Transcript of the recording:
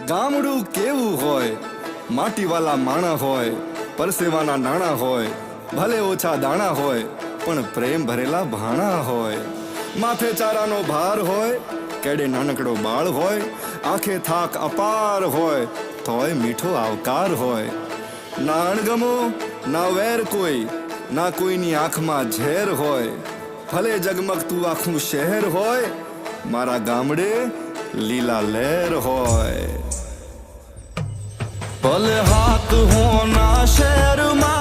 ગામડું કેવું હોય, માટીવાલા માણા હોય, પરસેવાના નાણા હોય, ભલે ઓછા દાણા હોય પણ પ્રેમ ભરેલા ભાણા હોય. માથે ચારાનો ભાર હોય, કેડે નાનકડો બાળ હોય, આંખે થાક અપાર હોય તોય મીઠો આવકાર હોય. ના અણગમો ના વેર કોઈ, ના કોઈની આંખમાં ઝેર હોય. ભલે જગમગતું આખું શહેર હોય, મારા ગામડે લીલા લહેર હોય. ભલે હાથ હો ના શહેરમાં